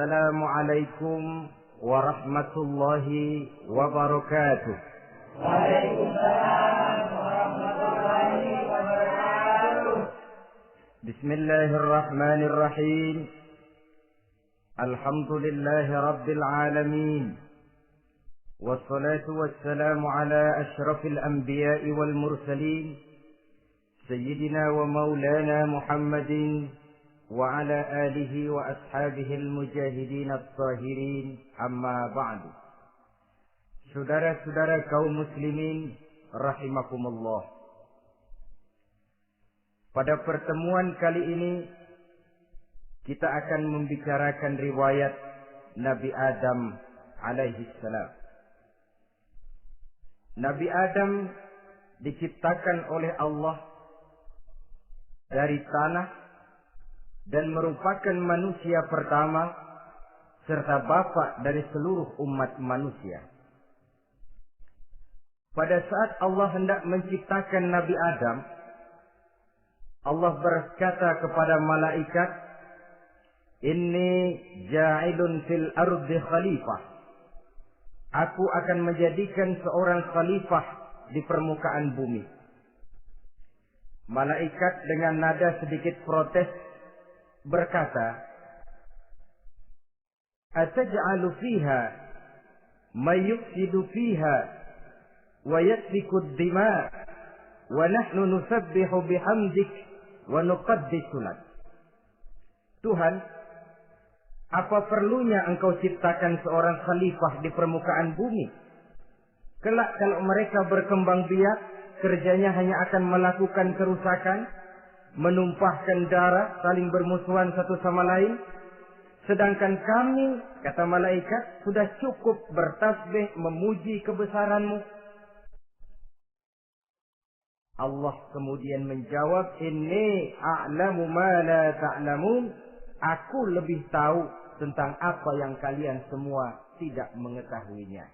Assalamualaikum warahmatullahi wabarakatuh. Waalaikumsalam warahmatullahi wabarakatuh. Bismillahirrahmanirrahim. Alhamdulillahi rabbil alamin. Wassalatu wassalamu ala ashrafil anbiya'i wal mursalin. Sayyidina wa maulana Muhammadin wa ala alihi wa ashabihil mujahidin at-tahirin, amma ba'du. Saudara-saudara kaum muslimin rahimakumullah. Pada pertemuan kali ini kita akan membicarakan riwayat Nabi Adam alaihi salam. Nabi Adam diciptakan oleh Allah dari tanah dan merupakan manusia pertama serta bapa dari seluruh umat manusia. Pada saat Allah hendak menciptakan Nabi Adam, Allah berkata kepada malaikat, "Inni ja'ilun fil ardi khalifah." Aku akan menjadikan seorang khalifah di permukaan bumi. Malaikat dengan nada sedikit protes berkata, "Ataj'alu fiha may yufsidu fiha wa yasfiku ad-dima' wa nahnu nusabbihu bihamdik wa nuqaddisu lak." Tuhan, apa perlunya engkau ciptakan seorang khalifah di permukaan bumi? Kelak kalau mereka berkembang biak, kerjanya hanya akan melakukan kerusakan, menumpahkan darah, saling bermusuhan satu sama lain. Sedangkan kami, kata malaikat, sudah cukup bertasbih memuji kebesaran-Mu. Allah kemudian menjawab, "Inni a'lamu ma la ta'lamun." Aku lebih tahu tentang apa yang kalian semua tidak mengetahuinya.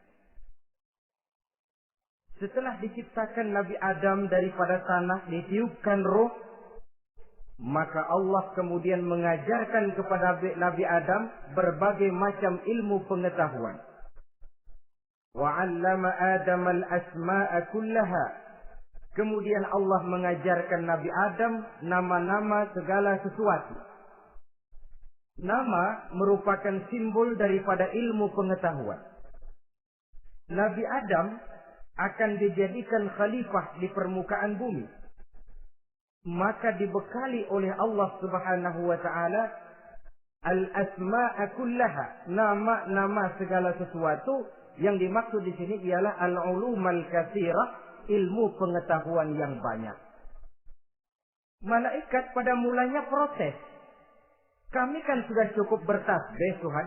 Setelah diciptakan Nabi Adam daripada tanah, ditiupkan roh, maka Allah kemudian mengajarkan kepada Nabi Adam berbagai macam ilmu pengetahuan. Wa 'allama Adam al-asma'a kullaha. Kemudian Allah mengajarkan Nabi Adam nama-nama segala sesuatu. Nama merupakan simbol daripada ilmu pengetahuan. Nabi Adam akan dijadikan khalifah di permukaan bumi. Maka dibekali oleh Allah Subhanahu wa taala al-asma'a kullaha, nama-nama segala sesuatu. Yang dimaksud di sini ialah al-ulumal katsirah, ilmu pengetahuan yang banyak. Malaikat pada mulanya protes. Kami kan sudah cukup bertasbih Tuhan.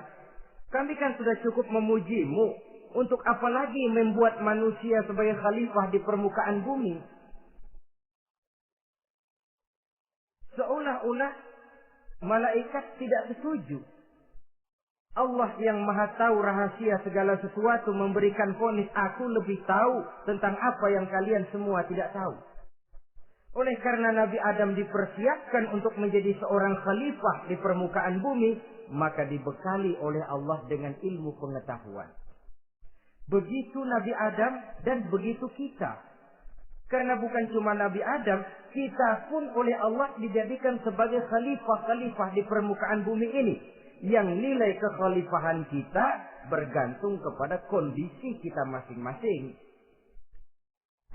Kami kan sudah cukup memuji-Mu. Untuk apa lagi membuat manusia sebagai khalifah di permukaan bumi? Seolah-olah malaikat tidak setuju. Allah yang maha tahu rahasia segala sesuatu memberikan vonis, aku lebih tahu tentang apa yang kalian semua tidak tahu. Oleh karena Nabi Adam dipersiapkan untuk menjadi seorang khalifah di permukaan bumi, maka dibekali oleh Allah dengan ilmu pengetahuan. Begitu Nabi Adam dan begitu kita. Karena bukan cuma Nabi Adam, kita pun oleh Allah dijadikan sebagai khalifah-khalifah di permukaan bumi ini. Yang nilai kekhalifahan kita bergantung kepada kondisi kita masing-masing.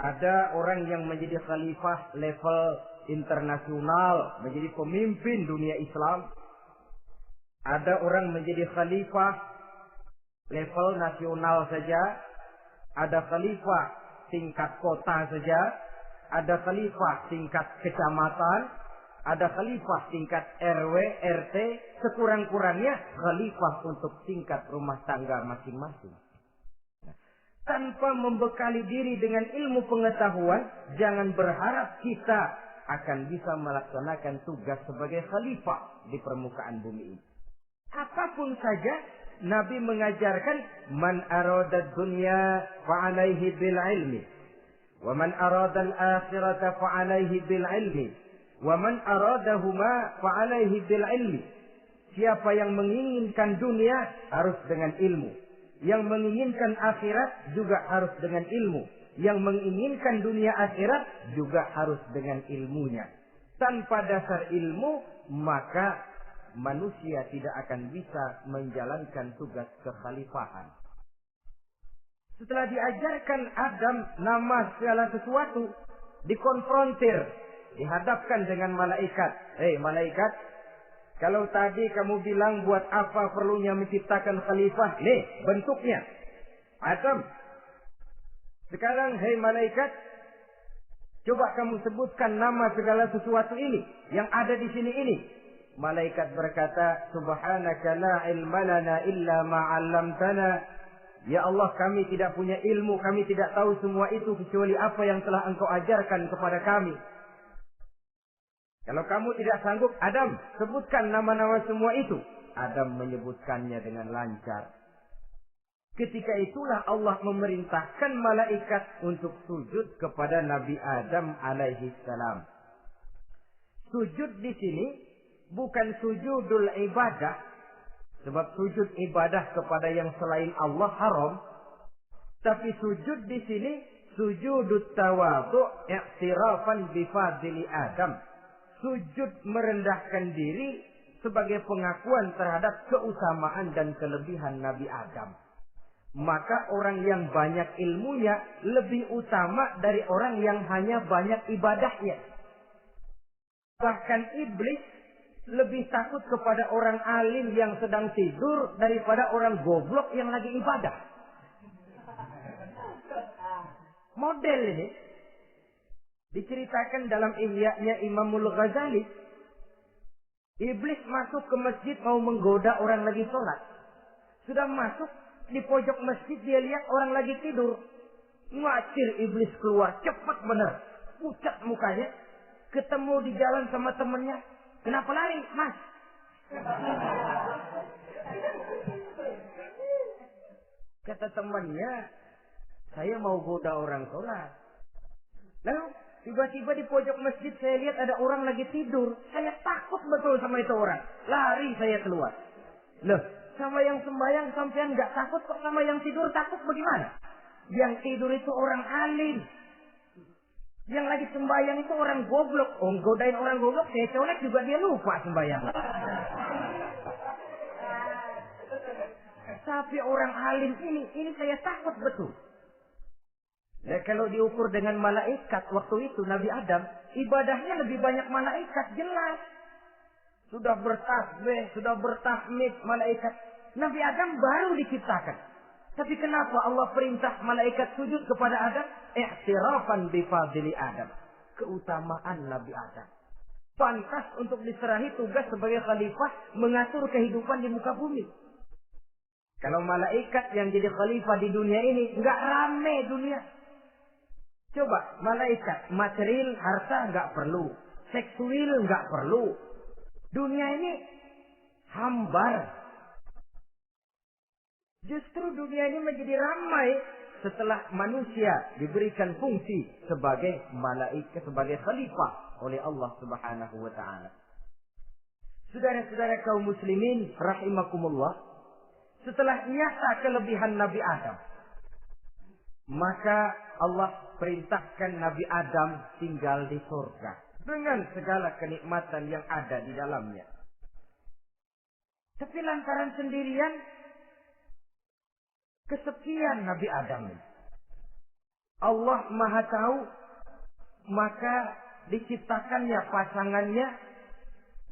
Ada orang yang menjadi khalifah level internasional, menjadi pemimpin dunia Islam. Ada orang menjadi khalifah level nasional saja, ada khalifah tingkat kota saja, ada khalifah tingkat kecamatan, ada khalifah tingkat RW, RT, sekurang-kurangnya khalifah untuk tingkat rumah tangga masing-masing. Tanpa membekali diri dengan ilmu pengetahuan, jangan berharap kita akan bisa melaksanakan tugas sebagai khalifah di permukaan bumi ini. Apapun saja, Nabi mengajarkan, man arada dunya fa'alaihi bil ilmi, wa man arada al-akhirata fa'alaihi bil ilmi, wa man aradahuma fa'alaihi bil ilmi. Siapa yang menginginkan dunia harus dengan ilmu. Yang menginginkan akhirat juga harus dengan ilmu. Yang menginginkan dunia akhirat juga harus dengan ilmunya. Tanpa dasar ilmu, maka manusia tidak akan bisa menjalankan tugas kekhalifahan. Setelah diajarkan Adam nama segala sesuatu, dikonfrontir, dihadapkan dengan malaikat. Hei malaikat, kalau tadi kamu bilang buat apa perlunya menciptakan khalifah? Nih bentuknya. Adam. Sekarang hei malaikat, coba kamu sebutkan nama segala sesuatu ini yang ada di sini ini. Malaikat berkata, Subhanaka la ilma lana illa ma 'allamtana. Ya Allah, kami tidak punya ilmu, kami tidak tahu semua itu kecuali apa yang telah Engkau ajarkan kepada kami. Kalau kamu tidak sanggup, Adam, sebutkan nama-nama semua itu. Adam menyebutkannya dengan lancar. Ketika itulah Allah memerintahkan malaikat untuk sujud kepada Nabi Adam alaihi salam. Sujud di sini bukan sujudul ibadah, sebab sujud ibadah kepada yang selain Allah haram. Tapi sujud di sini sujudut tawadhu' i'tirafan bi fadli Adam. Sujud merendahkan diri sebagai pengakuan terhadap keutamaan dan kelebihan Nabi Adam. Maka orang yang banyak ilmunya lebih utama dari orang yang hanya banyak ibadahnya. Bahkan iblis lebih takut kepada orang alim yang sedang tidur daripada orang goblok yang lagi ibadah. Model ini diceritakan dalam Ihya-nya Imamul Ghazali. Iblis masuk ke masjid mau menggoda orang lagi sholat. Sudah masuk di pojok masjid, dia lihat orang lagi tidur. Ngacir iblis keluar, cepat benar. Pucat mukanya. Ketemu di jalan sama temennya. Kenapa lari, Mas? Kata temannya, saya mau goda orang sholat. Lalu tiba-tiba di pojok masjid saya lihat ada orang lagi tidur. Saya takut betul sama itu orang. Lari saya keluar. Loh, sama yang sembahyang sampean nggak takut, kok sama yang tidur takut bagaimana? Yang tidur itu orang alim. Yang lagi sembahyang itu orang goblok. Oh, godain orang goblok, saya colek juga dia lupa sembahyang. Tapi orang alim ini saya takut betul. Ya, kalau diukur dengan malaikat waktu itu Nabi Adam, ibadahnya lebih banyak malaikat, jelas. Sudah bertasbih, sudah bertahmid malaikat. Nabi Adam baru diciptakan. Tapi kenapa Allah perintah malaikat sujud kepada Adam? I'tirafan bi fadli Adam. Keutamaan Nabi Adam. Pantas untuk diserahi tugas sebagai khalifah mengatur kehidupan di muka bumi. Kalau malaikat yang jadi khalifah di dunia ini, nggak rame dunia. Coba, malaikat, material, harta nggak perlu. Seksual nggak perlu. Dunia ini hambar. Justru dunia ini menjadi ramai setelah manusia diberikan fungsi sebagai malaikat, sebagai khalifah oleh Allah Subhanahu wa taala. Saudara-saudara kaum muslimin rahimakumullah, setelah nyata kelebihan Nabi Adam, maka Allah perintahkan Nabi Adam tinggal di surga dengan segala kenikmatan yang ada di dalamnya. Tapi lantaran sendirian, kesepian Nabi Adam. Allah Maha Tahu, maka diciptakannya pasangannya,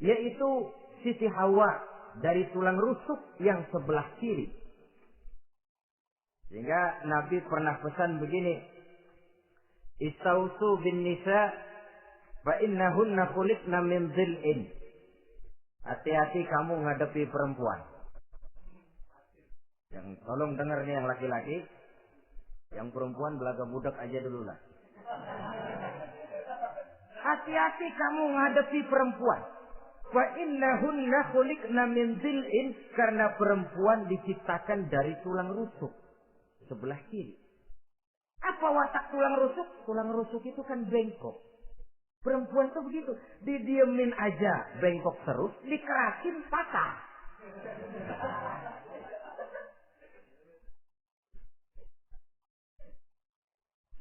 yaitu Siti Hawa dari tulang rusuk yang sebelah kiri. Sehingga Nabi pernah pesan begini, Istausu bin nisa fa innahunna khuliqna min dhil'in. Hati-hati kamu menghadapi perempuan. Yang tolong dengar nih yang laki-laki, yang perempuan belaga budak aja dulu lah. Hati-hati kamu menghadapi perempuan. Fa innahunna khuliqna min dhil'in, karena perempuan diciptakan dari tulang rusuk sebelah kiri. Apa watak tulang rusuk? Tulang rusuk itu kan bengkok. Perempuan tuh begitu, didiemin aja bengkok terus, dikerasin patah.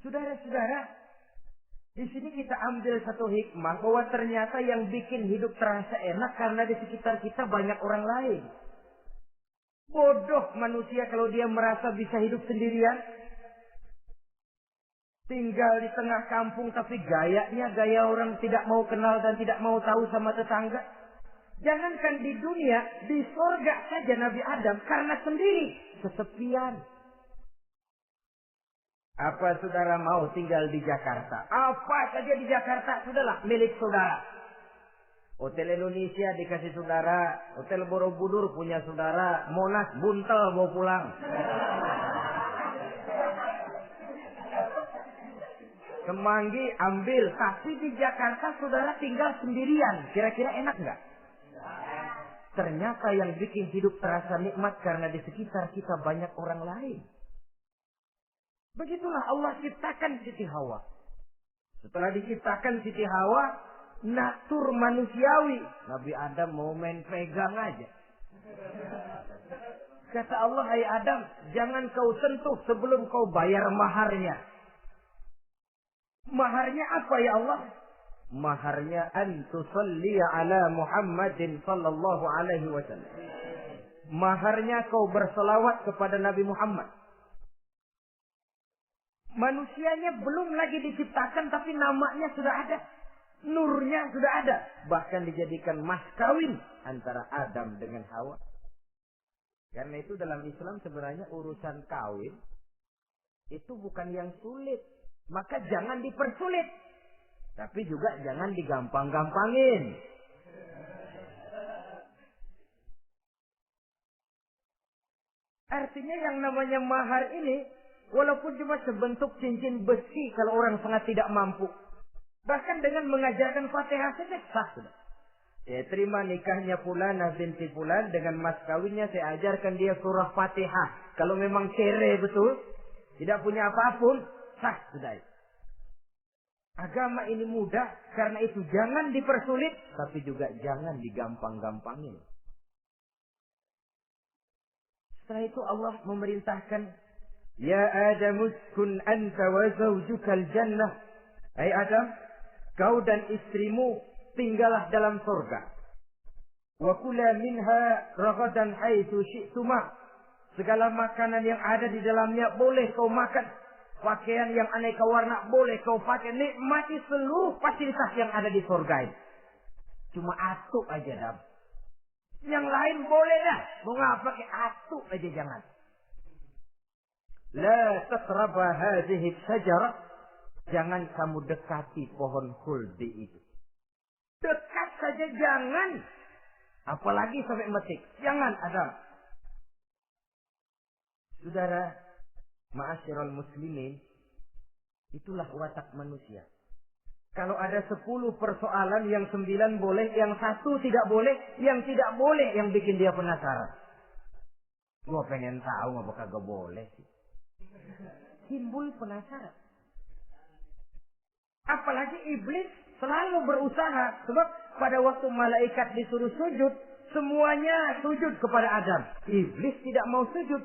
Saudara-saudara, di sini kita ambil satu hikmah bahwa ternyata yang bikin hidup terasa enak karena di sekitar kita banyak orang lain. Bodoh manusia kalau dia merasa bisa hidup sendirian. Tinggal di tengah kampung tapi gayanya gaya orang tidak mau kenal dan tidak mau tahu sama tetangga. Jangankan di dunia, di surga saja Nabi Adam karena sendiri, kesepian. Apa saudara mau tinggal di Jakarta? Apa saja di Jakarta, sudahlah milik saudara. Hotel Indonesia dikasih saudara, Hotel Borobudur punya saudara, Monas buntel mau pulang. Semanggi ambil, tapi di Jakarta saudara tinggal sendirian. Kira-kira enak nggak? Ternyata yang bikin hidup terasa nikmat karena di sekitar kita banyak orang lain. Begitulah Allah ciptakan Siti Hawa. Setelah diciptakan Siti Hawa, natur manusiawi. Nabi Adam mau main pegang aja. Kata Allah, hai Adam, jangan kau sentuh sebelum kau bayar maharnya. Maharnya apa ya Allah? Maharnya an tusalli ala Muhammadin sallallahu alaihi wasallam. Maharnya kau berselawat kepada Nabi Muhammad. Manusianya belum lagi diciptakan tapi namanya sudah ada. Nurnya sudah ada. Bahkan dijadikan mas kawin antara Adam dengan Hawa. Karena itu dalam Islam sebenarnya urusan kawin itu bukan yang sulit. Maka jangan dipersulit. Tapi juga jangan digampang-gampangin. Artinya yang namanya mahar ini, walaupun cuma sebentuk cincin besi kalau orang sangat tidak mampu. Bahkan dengan mengajarkan Fatihah saja sah sudah. Ya, terima nikahnya Fulanah binti Fulan dengan mas kawinnya saya ajarkan dia surah Fatihah. Kalau memang kere betul, tidak punya apapun, sah sudah. Agama ini mudah, karena itu jangan dipersulit, tapi juga jangan digampang-gampangin. Setelah itu Allah memerintahkan, Ya Adam uskun anta wa zawjukal jannah. Hai Adam, kau dan istrimu tinggallah dalam surga. Wa kula minha ragadan haitsu syi'tuma. Segala makanan yang ada di dalamnya boleh kau makan. Pakaian yang aneka warna boleh kau pakai. Nikmati seluruh fasilitas yang ada di surga ini. Cuma atuk aja Adam. Yang lain boleh dah. Mau ngapa pakai atuk aja jangan. La taqraba hadhihi syajarah. Jangan kamu dekati pohon khuldi itu. Dekat saja jangan. Apalagi sampai metik. Jangan Adam. Saudara, ma'asyiral muslimin, itulah watak manusia. Kalau ada 10 persoalan, yang 9 boleh, yang 1 tidak boleh, yang tidak boleh yang bikin dia penasaran. Gua pengen tahu apa kagak boleh sih. Timbul penasaran. Apalagi iblis selalu berusaha. Sebab pada waktu malaikat disuruh sujud, semuanya sujud kepada Adam. Iblis tidak mau sujud.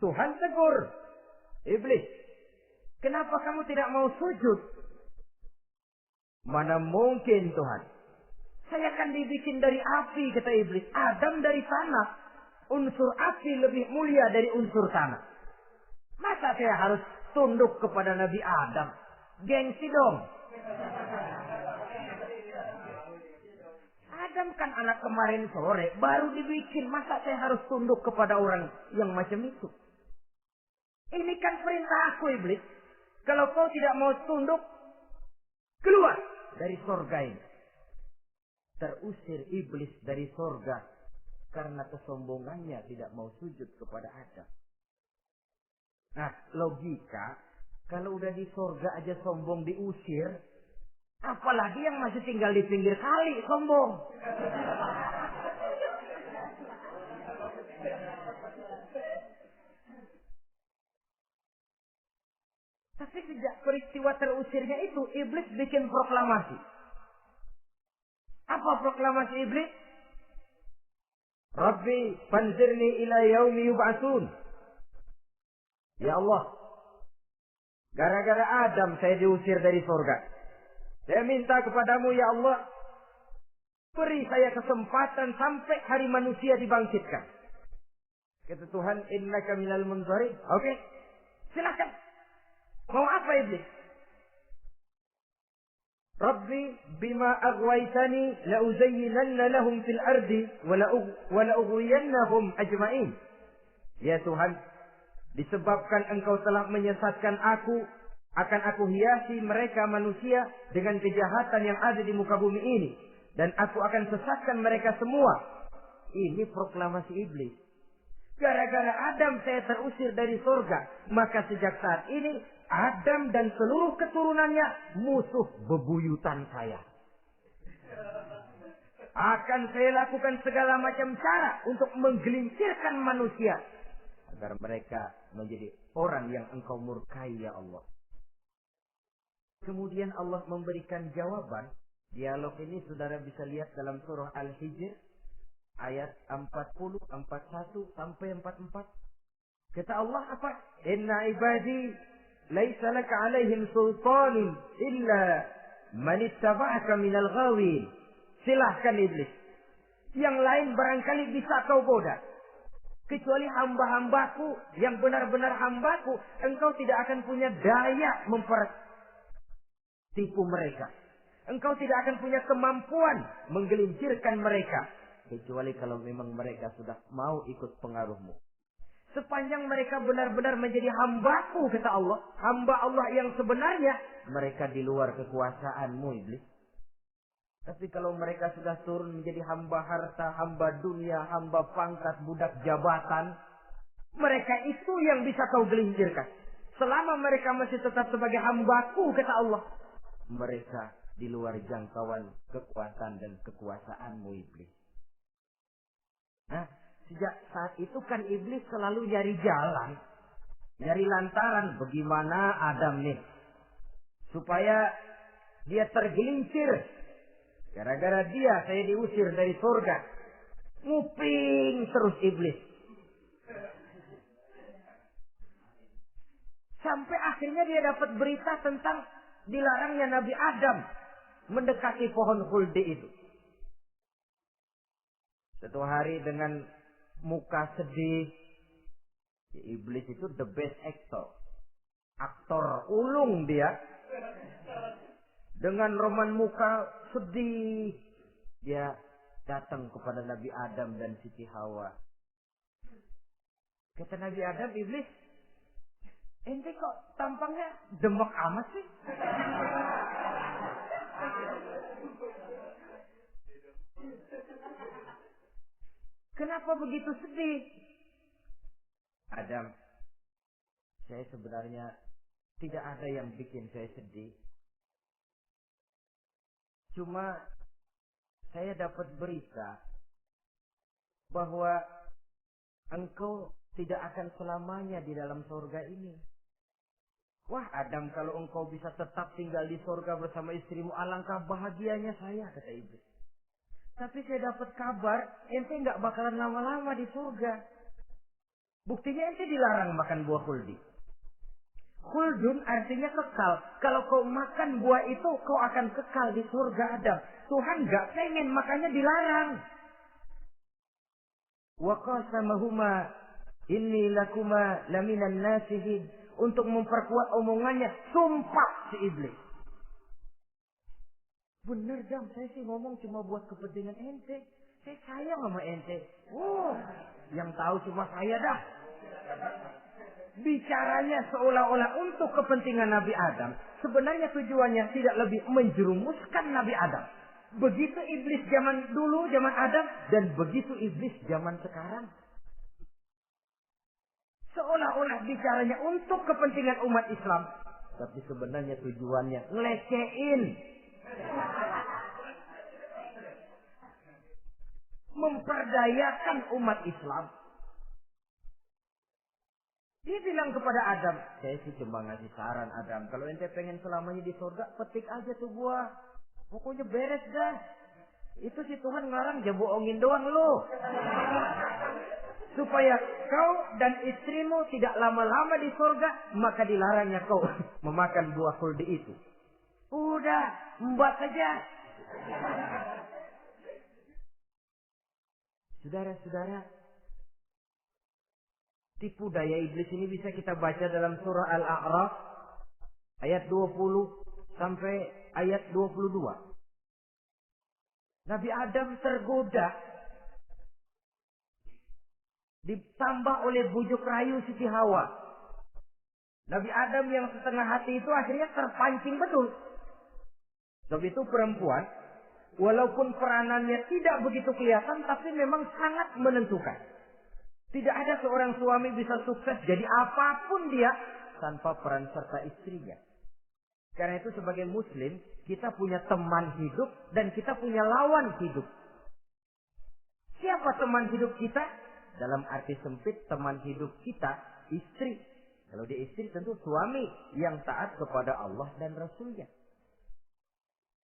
Tuhan tegur iblis, kenapa kamu tidak mau sujud? Mana mungkin Tuhan, saya akan dibikin dari api, kata iblis. Adam dari tanah. Unsur api lebih mulia dari unsur tanah. Masa saya harus tunduk kepada Nabi Adam? Gengsi dong. Adam kan anak kemarin sore, baru dibikin. Masa saya harus tunduk kepada orang yang macam itu? Ini kan perintah aku iblis. Kalau kau tidak mau tunduk, keluar dari surga ini. Terusir iblis dari surga karena kesombongannya tidak mau sujud kepada Adam. Nah, logika, kalau udah di surga aja sombong diusir, apalagi yang masih tinggal di pinggir kali sombong. Tapi sejak peristiwa terusirnya itu, iblis bikin proklamasi. Apa proklamasi iblis? Rabbi fanzirni ila yaumi yub'atsun. Ya Allah, gara-gara Adam saya diusir dari surga. Saya minta kepadamu ya Allah, beri saya kesempatan sampai hari manusia dibangkitkan. Kata Tuhan, innaka minal munzarin. Oke, silakan. Mau apa iblis? Rabbi bima aghwaytani la uzayyinanna lahum fil ardi wa la ughwiyannahum ajma'in. Ya Tuhan, disebabkan engkau telah menyesatkan aku, akan aku hiasi mereka manusia dengan kejahatan yang ada di muka bumi ini, dan aku akan sesatkan mereka semua. Ini proklamasi iblis. Gara-gara Adam saya terusir dari surga, maka sejak saat ini Adam dan seluruh keturunannya musuh bebuyutan saya. Akan saya lakukan segala macam cara untuk menggelincirkan manusia agar mereka menjadi orang yang engkau murkai ya Allah. Kemudian Allah memberikan jawaban. Dialog ini saudara bisa lihat dalam surah Al-Hijr ayat 40, 41 sampai 44. Kata Allah apa? Inna ibadi laisa laka alaihim sultanin illa man ittaba'aka minal ghawin. Silahkan iblis. Yang lain barangkali bisa kau goda. Kecuali hamba-hambaku yang benar-benar hambaku, engkau tidak akan punya daya mempertipu mereka. Engkau tidak akan punya kemampuan menggelincirkan mereka. Kecuali kalau memang mereka sudah mau ikut pengaruhmu. Sepanjang mereka benar-benar menjadi hambaku, kata Allah. Hamba Allah yang sebenarnya, mereka di luar kekuasaanmu, iblis. Tapi kalau mereka sudah turun menjadi hamba harta, hamba dunia, hamba pangkat, budak jabatan, mereka itu yang bisa kau gelincirkan. Selama mereka masih tetap sebagai hambaku, kata Allah, mereka di luar jangkauan kekuatan dan kekuasaanmu, iblis. Nah, sejak saat itu kan iblis selalu nyari jalan, nyari lantaran bagaimana Adam nih supaya dia tergelincir. Gara-gara dia saya diusir dari surga. Nguping terus iblis. Sampai akhirnya dia dapat berita tentang dilarangnya Nabi Adam mendekati pohon khuldi itu. Satu hari dengan muka sedih, iblis itu the best actor. Aktor ulung dia. Dengan roman muka sedih, dia datang kepada Nabi Adam dan Siti Hawa. Kata Nabi Adam, iblis, ente kok tampangnya demek amat sih? Kenapa begitu sedih? Adam, saya sebenarnya tidak ada yang bikin saya sedih. Cuma saya dapat berita bahwa engkau tidak akan selamanya di dalam surga ini. Wah Adam, kalau engkau bisa tetap tinggal di surga bersama istrimu, alangkah bahagianya saya, kata iblis. Tapi saya dapat kabar, ente nggak bakalan lama-lama di surga. Buktinya ente dilarang makan buah khuldi. Khuldun artinya kekal. Kalau kau makan buah itu, kau akan kekal di surga Adam. Tuhan nggak pengen, makanya dilarang. Wa qasamahuma inni lakuma laminan nasihin. Untuk memperkuat omongannya, sumpah si iblis. Bener Dam, saya sih ngomong cuma buat kepentingan ente. Saya sayang sama ente. Yang tahu cuma saya dah. Bicaranya seolah-olah untuk kepentingan Nabi Adam. Sebenarnya tujuannya tidak lebih menjerumuskan Nabi Adam. Begitu iblis zaman dulu, zaman Adam. Dan begitu iblis zaman sekarang. Seolah-olah bicaranya untuk kepentingan umat Islam. Tapi sebenarnya tujuannya ngelecehin. Memperdayakan umat Islam. Dia bilang kepada Adam, saya sih cuma ngasih saran Adam, kalau ente pengen selamanya di surga, petik aja tuh buah. Pokoknya beres dah. Itu si Tuhan ngarang aja bohongin doang lo. Supaya kau dan istrimu tidak lama-lama di surga, maka dilarangnya kau memakan buah khuldi itu. Udah, embat saja. Saudara-saudara, tipu daya iblis ini bisa kita baca dalam surah Al-A'raf ayat 20 sampai ayat 22. Nabi Adam tergoda, ditambah oleh bujuk rayu Siti Hawa. Nabi Adam yang setengah hati itu akhirnya terpancing betul. Sebab itu perempuan, walaupun peranannya tidak begitu kelihatan, tapi memang sangat menentukan. Tidak ada seorang suami bisa sukses jadi apapun dia tanpa peran serta istrinya. Karena itu sebagai muslim, kita punya teman hidup dan kita punya lawan hidup. Siapa teman hidup kita? Dalam arti sempit, teman hidup kita istri. Kalau dia istri tentu suami yang taat kepada Allah dan Rasulnya.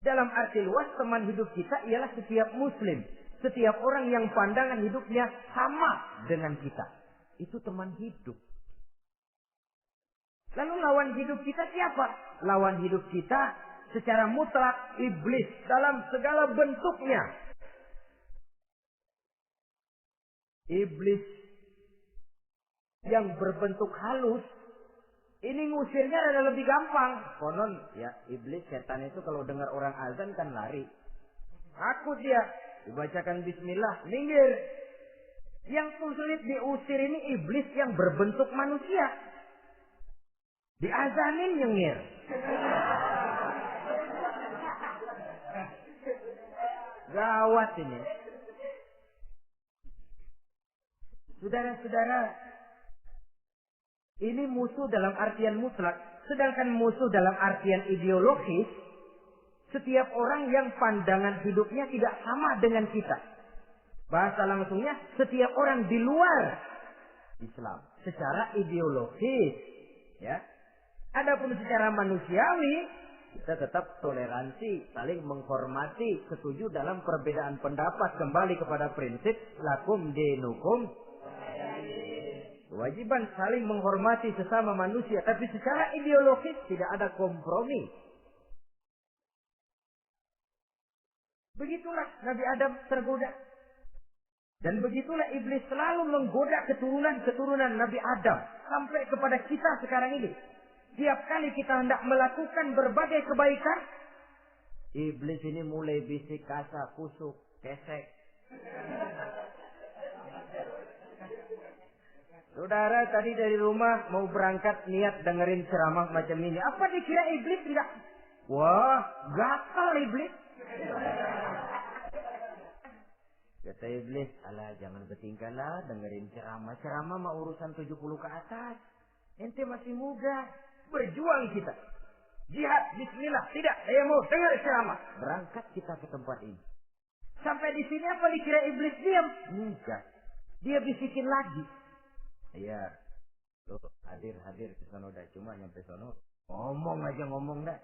Dalam arti luas, teman hidup kita ialah setiap muslim. Setiap orang yang pandangan hidupnya sama dengan kita. Itu teman hidup. Lalu lawan hidup kita siapa? Lawan hidup kita secara mutlak iblis dalam segala bentuknya. Iblis yang berbentuk halus, ini ngusirnya ada lebih gampang. Konon ya, iblis setan itu kalau dengar orang azan kan lari. Takut dia, dibacakan bismillah, minggir. Yang sulit diusir ini iblis yang berbentuk manusia. Diazanin nyengir. Gawat ini. Saudara-saudara, ini musuh dalam artian mutlak. Sedangkan musuh dalam artian ideologis, setiap orang yang pandangan hidupnya tidak sama dengan kita. Bahasa langsungnya, setiap orang di luar Islam secara ideologis, ya. Adapun secara manusiawi, kita tetap toleransi, saling menghormati, setuju dalam perbedaan pendapat, kembali kepada prinsip lakum dinukum. Kewajiban saling menghormati sesama manusia, tapi secara ideologis tidak ada kompromi. Begitulah Nabi Adam tergoda. Dan begitulah iblis selalu menggoda keturunan-keturunan Nabi Adam. Sampai kepada kita sekarang ini. Tiap kali kita hendak melakukan berbagai kebaikan, iblis ini mulai bisik kasar, kusuk, kesek. Saudara tadi dari rumah mau berangkat niat dengerin ceramah macam ini. Apa dikira iblis enggak? Wah, gatal iblis. Kata iblis, alah jangan bertingkah lah dengerin ceramah. Ceramah mah urusan 70 ke atas. Ente masih muda. Berjuang kita. Jihad, bismillah. Tidak, saya mau dengar ceramah. Berangkat kita ke tempat ini. Sampai di sini apa dikira iblis diam? Enggak. Dia bisikin lagi. Iya. Loh, hadir ke sono dah. Cuma nyampe sono. Ngomong aja ngomong dah.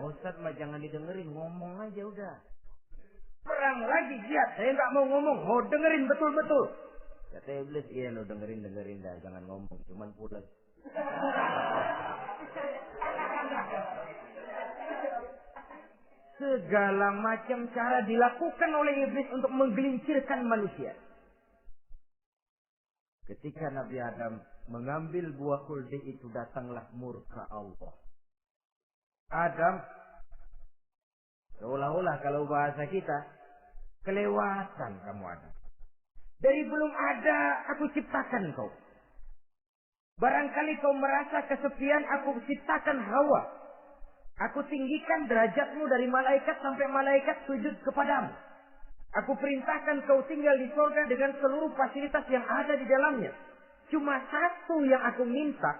Ustaz mah jangan didengerin. Ngomong aja udah. Perang lagi jihad. Saya nggak mau ngomong. Mau dengerin betul-betul. Kata iblis, iya lo dengerin dah. Jangan ngomong. Cuman pulas. Segala macam cara dilakukan oleh iblis untuk menggelincirkan manusia. Ketika Nabi Adam mengambil buah khuldi itu, datanglah murka Allah. Adam, seolah-olah kalau bahasa kita, kelewatan kamu Adam. Dari belum ada aku ciptakan kau. Barangkali kau merasa kesepian, aku ciptakan Hawa. Aku tinggikan derajatmu dari malaikat sampai malaikat sujud kepadamu. Aku perintahkan kau tinggal di surga dengan seluruh fasilitas yang ada di dalamnya. Cuma satu yang aku minta,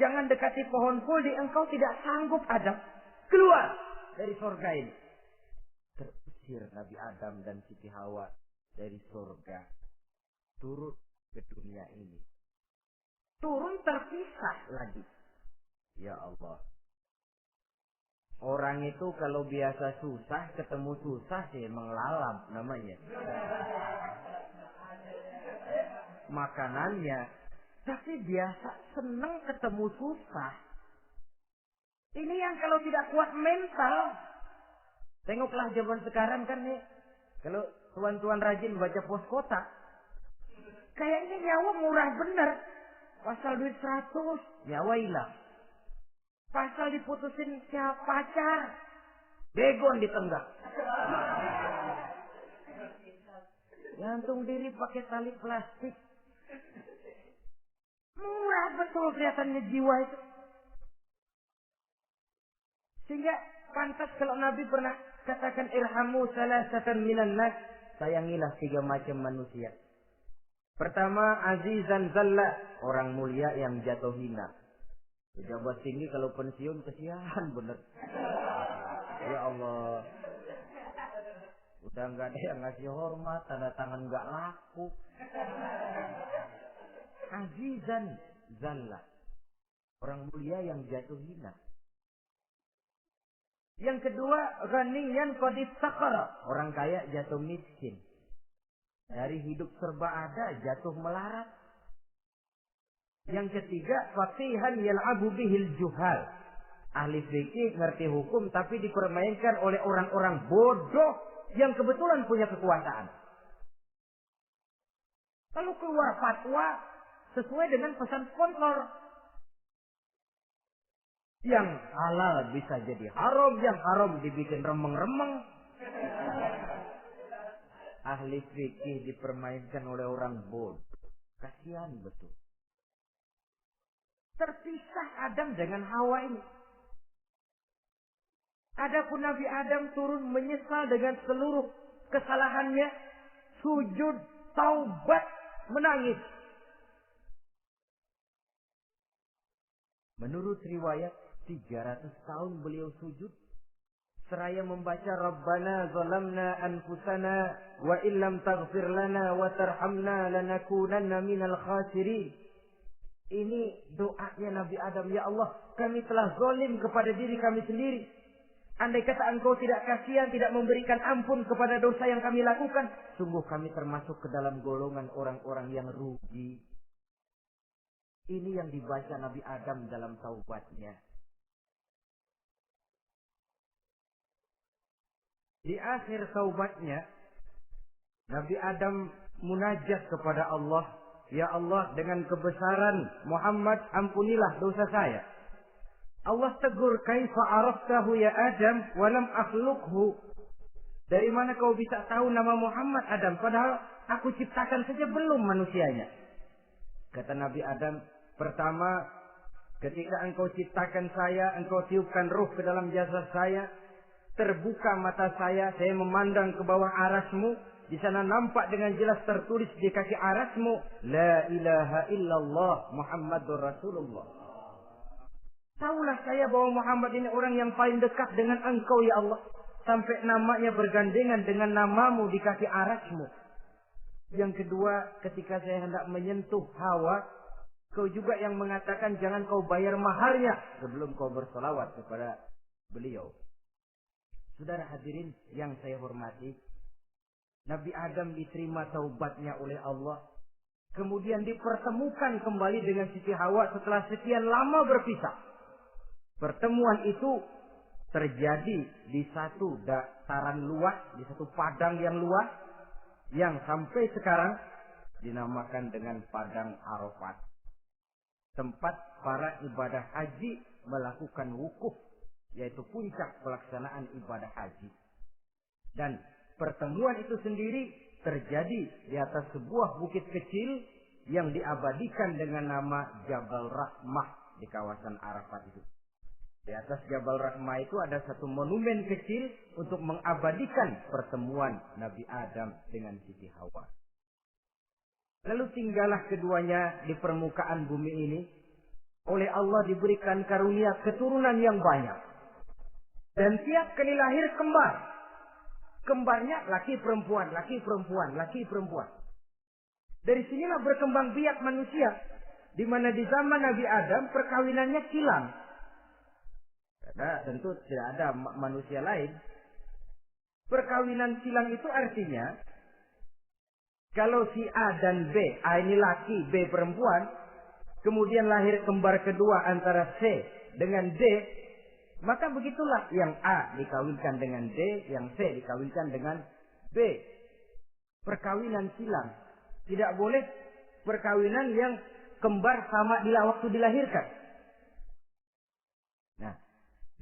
jangan dekati pohon khuldi, engkau tidak sanggup Adam. Keluar dari surga ini. Terusir Nabi Adam dan Siti Hawa dari surga. Turun ke dunia ini. Turun terpisah lagi. Ya Allah. Orang itu kalau biasa susah, ketemu susah sih emang lalam namanya. Makanannya. Tapi biasa seneng ketemu susah. Ini yang kalau tidak kuat mental. Tengoklah zaman sekarang kan nih. Kalau tuan-tuan rajin baca pos kota. Kayaknya nyawa murah bener. Pasal duit 100, nyawa hilang. Pasal diputusin siapa pacar, begon ditenggak. Gantung diri pakai tali plastik. Murah betul kelihatannya jiwa itu. Sehingga pantas kalau Nabi pernah katakan irhamu salasatan minan nas, sayangilah 3 macam manusia. Pertama, azizan zalla, orang mulia yang jatuh hina. Pejabat tinggi kalau pensiun kesian bener. Ya Allah. Udah nggak ada yang ngasih hormat, tanda tangan nggak laku. Azizan zalla, orang mulia yang jatuh hina. Yang kedua, ghaniyan qad iftaqara, orang kaya jatuh miskin. Dari hidup serba ada jatuh melarat. Yang ketiga, faqihan yal'abu bihil juhal. Ahli fikih ngerti hukum tapi dipermainkan oleh orang-orang bodoh yang kebetulan punya kekuasaan. Lalu keluar fatwa sesuai dengan pesan sponsor. Yang halal bisa jadi haram, yang haram dibikin remeng-remeng. Ahli fikih dipermainkan oleh orang bodoh. Kasihan betul. Terpisah Adam dengan Hawa ini. Adapun Nabi Adam turun menyesal dengan seluruh kesalahannya. Sujud, taubat, menangis. Menurut riwayat 300 tahun beliau sujud. Seraya membaca Rabbana zalamna anfusana wa illam taghfir lana wa tarhamna lanakunanna minal khasirin. Ini doanya Nabi Adam. Ya Allah, kami telah zalim kepada diri kami sendiri. Andai kata engkau tidak kasihan, tidak memberikan ampun kepada dosa yang kami lakukan, sungguh kami termasuk ke dalam golongan orang-orang yang rugi. Ini yang dibaca Nabi Adam dalam taubatnya. Di akhir taubatnya, Nabi Adam munajat kepada Allah. Ya Allah, dengan kebesaran Muhammad, ampunilah dosa saya. Allah tegur, kaifa araftahu ya Adam wa lam akhluqhu. Dari mana kau bisa tahu nama Muhammad Adam, padahal aku ciptakan saja belum manusianya. Kata Nabi Adam, pertama, ketika engkau ciptakan saya, engkau tiupkan ruh ke dalam jasad saya, terbuka mata saya memandang ke bawah arasmu. Di sana nampak dengan jelas tertulis di kaki arasmu, La ilaha illallah Muhammadur Rasulullah. Taulah saya bahwa Muhammad ini orang yang paling dekat dengan engkau ya Allah. Sampai namanya bergandengan dengan namamu di kaki arasmu. Yang kedua, ketika saya hendak menyentuh Hawa, kau juga yang mengatakan jangan kau bayar maharnya sebelum kau bersolawat kepada beliau. Saudara hadirin yang saya hormati, Nabi Adam diterima taubatnya oleh Allah. Kemudian dipertemukan kembali dengan Siti Hawa setelah sekian lama berpisah. Pertemuan itu terjadi di satu dataran luas, di satu padang yang luas, yang sampai sekarang dinamakan dengan Padang Arafat. Tempat para ibadah haji melakukan wukuf, yaitu puncak pelaksanaan ibadah haji. Dan pertemuan itu sendiri terjadi di atas sebuah bukit kecil yang diabadikan dengan nama Jabal Rahmah di kawasan Arafat itu. Di atas Jabal Rahmah itu ada satu monumen kecil untuk mengabadikan pertemuan Nabi Adam dengan Siti Hawa. Lalu tinggallah keduanya di permukaan bumi ini. Oleh Allah diberikan karunia keturunan yang banyak. Dan tiap kali lahir kembar. Kembarnya laki perempuan, laki perempuan, laki perempuan. Dari sinilah berkembang biak manusia. Di mana di zaman Nabi Adam perkawinannya kilang. Karena tentu tidak ada manusia lain. Perkawinan silang itu artinya kalau si A dan B, A ini laki, B perempuan, kemudian lahir kembar kedua antara C dengan D, maka begitulah yang A dikawinkan dengan D, yang C dikawinkan dengan B. Perkawinan silang. Tidak boleh perkawinan yang kembar sama di waktu dilahirkan. Nah,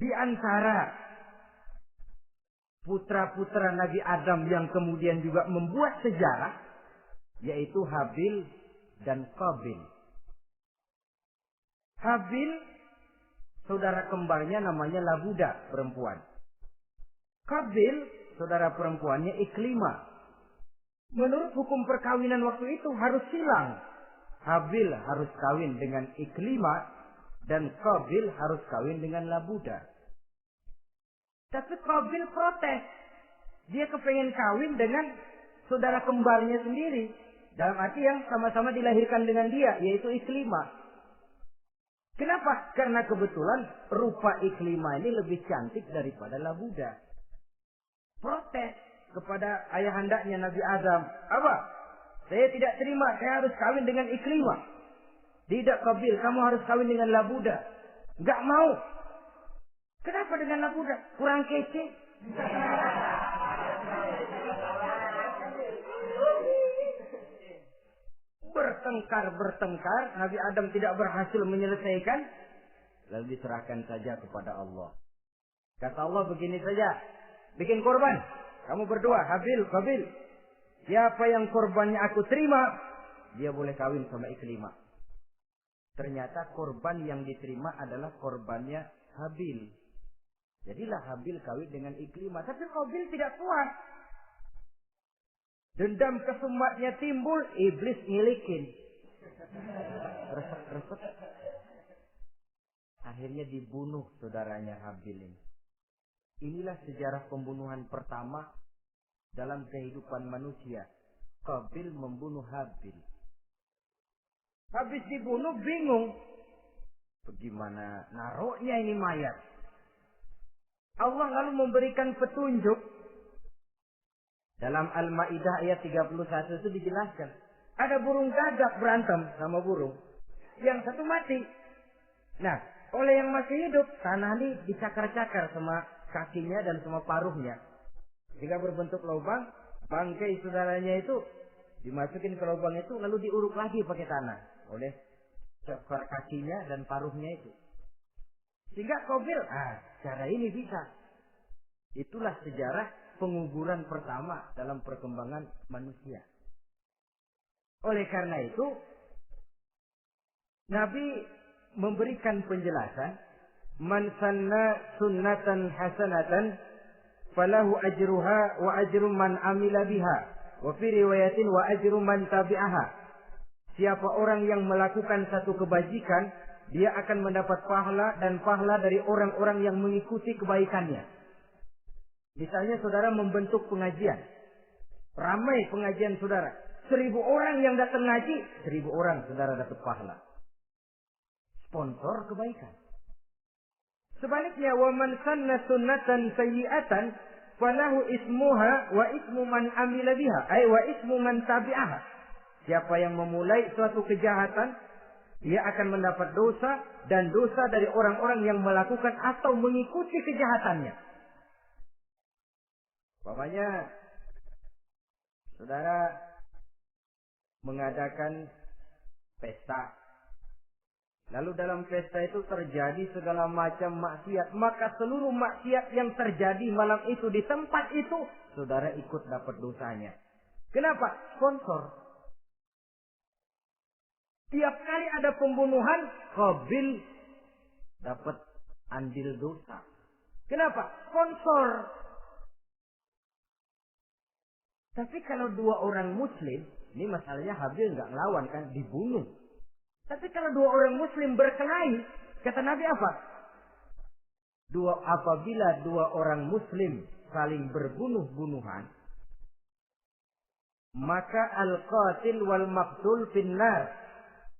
di antara putra-putra Nabi Adam yang kemudian juga membuat sejarah, yaitu Habil dan Qabil. Habil, saudara kembarnya namanya Labuda, perempuan. Qabil, saudara perempuannya Iklimah. Menurut hukum perkawinan waktu itu harus silang. Habil harus kawin dengan Iklimah dan Qabil harus kawin dengan Labuda. Tapi Qabil protes. Dia kepengen kawin dengan saudara kembarnya sendiri. Dalam arti yang sama-sama dilahirkan dengan dia, yaitu Iklimah. Kenapa? Karena kebetulan rupa Iklimah ini lebih cantik daripada Labuda. Protes kepada ayahandanya Nabi Adam. Apa? Saya tidak terima, saya harus kawin dengan Iklimah. Tidak, Qabil, kamu harus kawin dengan Labuda. Enggak mau. Kenapa dengan Labuda? Kurang kece. Bertengkar, Nabi Adam tidak berhasil menyelesaikan, lalu diserahkan saja kepada Allah. Kata Allah begini saja, bikin korban, kamu berdua, Habil, Qabil. Siapa yang korbannya aku terima, dia boleh kawin sama Iklimah. Ternyata korban yang diterima adalah korbannya Habil. Jadilah Habil kawin dengan Iklimah, tapi Qabil tidak puas. Dendam kesumatnya timbul, iblis ngilikin. Resep. Akhirnya dibunuh saudaranya Habil ini. Inilah sejarah pembunuhan pertama dalam kehidupan manusia. Qabil membunuh Habil. Habis dibunuh bingung. Bagaimana naruhnya ini mayat? Allah lalu memberikan petunjuk. Dalam Al-Ma'idah ayat 31 itu dijelaskan. Ada burung gagak berantem sama burung. Yang satu mati. Nah, oleh yang masih hidup, tanah ini dicakar-cakar sama kakinya dan sama paruhnya. Sehingga berbentuk lubang, bangkai saudaranya itu dimasukin ke lubang itu, lalu diuruk lagi pakai tanah. Oleh cakar kakinya dan paruhnya itu. Sehingga Qabil, cara ini bisa. Itulah sejarah penguburan pertama dalam perkembangan manusia. Oleh karena itu, Nabi memberikan penjelasan, man sanna sunnatan hasanatan falahu ajruha wa ajru man amila biha wa fi riwayatin wa ajru man tabi'aha. Siapa orang yang melakukan satu kebajikan, dia akan mendapat pahala dan pahala dari orang-orang yang mengikuti kebaikannya. Misalnya saudara membentuk pengajian. Ramai pengajian saudara. 1000 orang yang datang ngaji, 1000 orang saudara dapat pahala. Sponsor kebaikan. Sebaliknya, wa man sanna sunnatan sayyi'atan falahu ismuha wa ismu man amila biha, ay wa ismu man tabi'aha. Siapa yang memulai suatu kejahatan, dia akan mendapat dosa dan dosa dari orang-orang yang melakukan atau mengikuti kejahatannya. Umpamanya saudara mengadakan pesta. Lalu dalam pesta itu terjadi segala macam maksiat. Maka seluruh maksiat yang terjadi malam itu di tempat itu, saudara ikut dapat dosanya. Kenapa? Sponsor. Tiap kali ada pembunuhan, Qabil dapat andil dosa. Kenapa? Sponsor. Tapi kalau 2 orang muslim, ini masalahnya Habil nggak ngelawan kan, dibunuh. Tapi kalau 2 orang muslim berkelahi, kata Nabi apa? Apabila 2 orang muslim saling berbunuh-bunuhan, maka al-qatil wal maqtul finnar.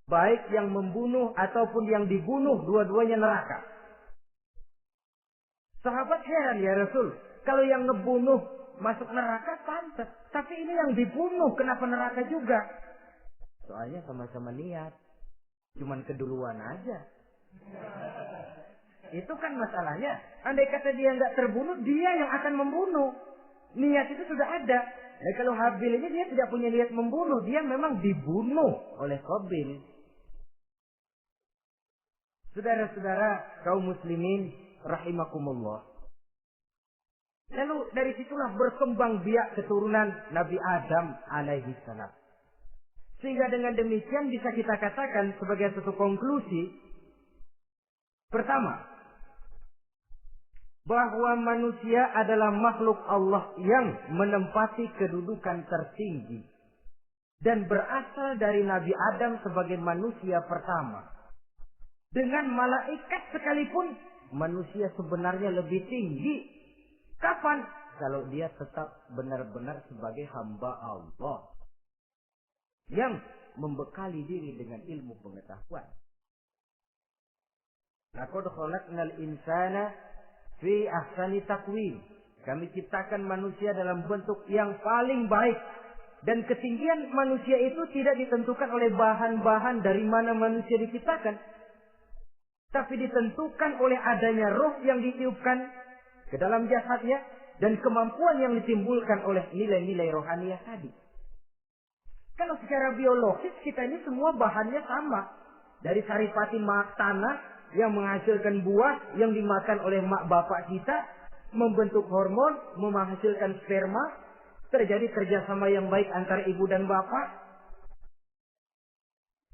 Baik yang membunuh ataupun yang dibunuh, dua-duanya neraka. Sahabat heran, ya Rasul, kalau yang ngebunuh masuk neraka pantas, tapi ini yang dibunuh kenapa neraka juga? Soalnya sama-sama niat, cuman keduluan aja. Itu kan masalahnya. Andai kata dia nggak terbunuh, dia yang akan membunuh. Niat itu sudah ada. Nah, kalau Habil ini dia tidak punya niat membunuh, dia memang dibunuh oleh Qabil. Saudara-saudara kaum muslimin rahimakumullah. Lalu dari situlah berkembang biak keturunan Nabi Adam alaihi salam. Sehingga dengan demikian bisa kita katakan sebagai satu konklusi. Pertama, bahwa manusia adalah makhluk Allah yang menempati kedudukan tertinggi. Dan berasal dari Nabi Adam sebagai manusia pertama. Dengan malaikat sekalipun, manusia sebenarnya lebih tinggi. Kapan? Kalau dia tetap benar-benar sebagai hamba Allah. Yang membekali diri dengan ilmu pengetahuan. Laqad khalaqnal insana fi ahsani taqwim. Kami ciptakan manusia dalam bentuk yang paling baik. Dan ketinggian manusia itu tidak ditentukan oleh bahan-bahan dari mana manusia diciptakan. Tapi ditentukan oleh adanya roh yang ditiupkan ke dalam jasadnya. Dan kemampuan yang ditimbulkan oleh nilai-nilai rohaniah tadi. Kalau secara biologis kita ini semua bahannya sama. Dari saripati mak tanah yang menghasilkan buah yang dimakan oleh mak bapak kita, membentuk hormon, menghasilkan sperma, terjadi kerjasama yang baik antara ibu dan bapak,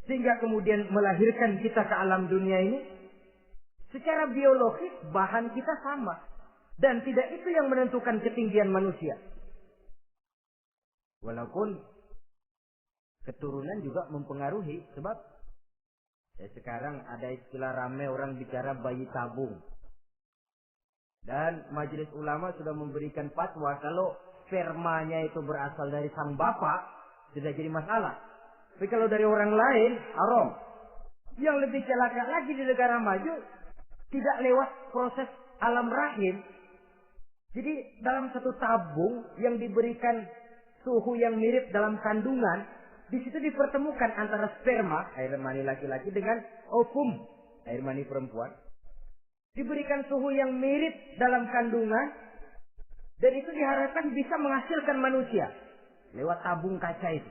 sehingga kemudian melahirkan kita ke alam dunia ini. Secara biologis bahan kita sama, dan tidak itu yang menentukan ketinggian manusia. Walaupun keturunan juga mempengaruhi, sebab sekarang ada istilah rame orang bicara bayi tabung. Dan majelis ulama sudah memberikan fatwa kalau spermanya itu berasal dari sang bapak, tidak jadi masalah. Tapi kalau dari orang lain, haram. Yang lebih celaka lagi di negara maju, tidak lewat proses alam rahim. Jadi dalam satu tabung yang diberikan suhu yang mirip dalam kandungan, di situ dipertemukan antara sperma, air mani laki-laki, dengan ovum, air mani perempuan. Diberikan suhu yang mirip dalam kandungan. Dan itu diharapkan bisa menghasilkan manusia. Lewat tabung kaca itu.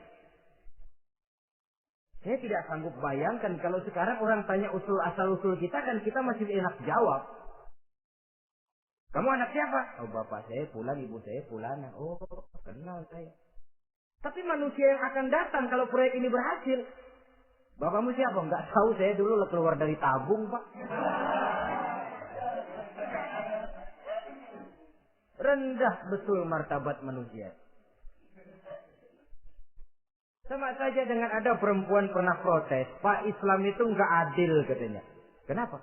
Saya tidak sanggup bayangkan kalau sekarang orang tanya asal-usul kita, kan kita masih enak jawab. Kamu anak siapa? Oh, bapak saya Fulan, ibu saya Fulana. Oh, kenal saya. Tapi manusia yang akan datang kalau proyek ini berhasil, bapakmu siapa? Enggak tahu, saya dulu keluar dari tabung, Pak. Rendah betul martabat manusia. Sama saja dengan ada perempuan pernah protes, Pak, Islam itu enggak adil katanya. Kenapa?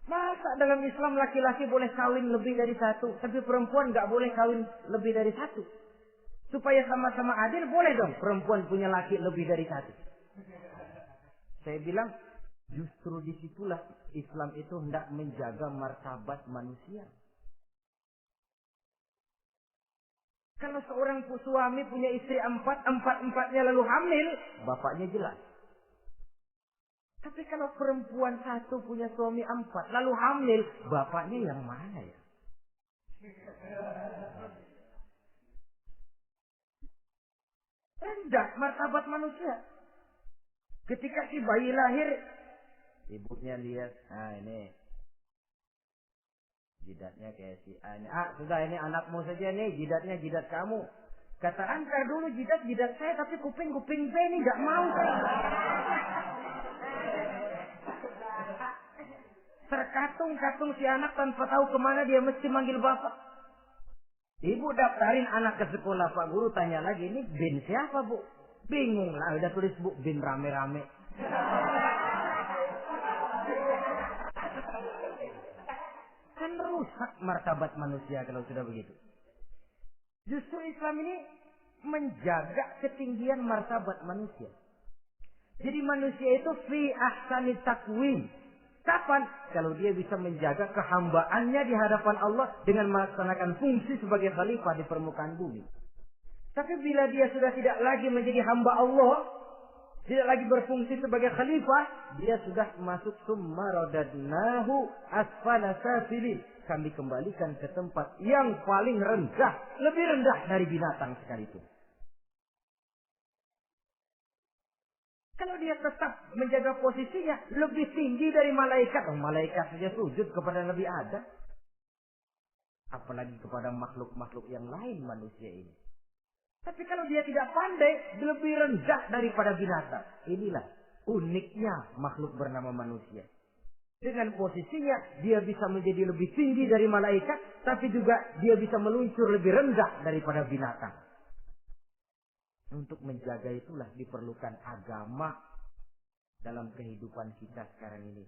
Masa dalam Islam laki-laki boleh kawin lebih dari satu, tapi perempuan enggak boleh kawin lebih dari satu. Supaya sama-sama adil, boleh dong perempuan punya laki lebih dari satu. Saya bilang, justru disitulah Islam itu hendak menjaga martabat manusia. Kalau seorang suami punya istri empat-empatnya lalu hamil, bapaknya jelas. Tapi kalau perempuan satu punya suami 4 lalu hamil, bapaknya yang mana ya? Rendah martabat manusia. Ketika si bayi lahir, ibunya lihat, nah ini jidatnya kayak si A ini. Ah, sudah, ini anakmu saja nih, jidatnya jidat kamu. Kata Angkar dulu jidat saya, tapi kuping B ini nggak mau. Terkatung-katung si anak tanpa tahu kemana dia mesti manggil bapak. Ibu daftarin anak ke sekolah, Pak Guru tanya lagi, ini bin siapa, Bu? Bingung lah, udah tulis Bu, bin rame-rame. Kan rusak martabat manusia kalau sudah begitu. Justru Islam ini menjaga ketinggian martabat manusia. Jadi manusia itu fi ahsani taqwim. Kapan? Kalau dia bisa menjaga kehambaannya di hadapan Allah dengan melaksanakan fungsi sebagai khalifah di permukaan bumi. Tapi bila dia sudah tidak lagi menjadi hamba Allah, tidak lagi berfungsi sebagai khalifah, dia sudah masuk summa radadnahu asfala safilin. Kami kembalikan ke tempat yang paling rendah, lebih rendah dari binatang sekalipun. Kalau dia tetap menjaga posisinya lebih tinggi dari malaikat, malaikat saja sujud kepada Nabi Adam, apalagi kepada makhluk-makhluk yang lain manusia ini. Tapi kalau dia tidak pandai, lebih rendah daripada binatang. Inilah uniknya makhluk bernama manusia. Dengan posisinya, dia bisa menjadi lebih tinggi dari malaikat, tapi juga dia bisa meluncur lebih rendah daripada binatang. Untuk menjaga itulah diperlukan agama dalam kehidupan kita sekarang ini.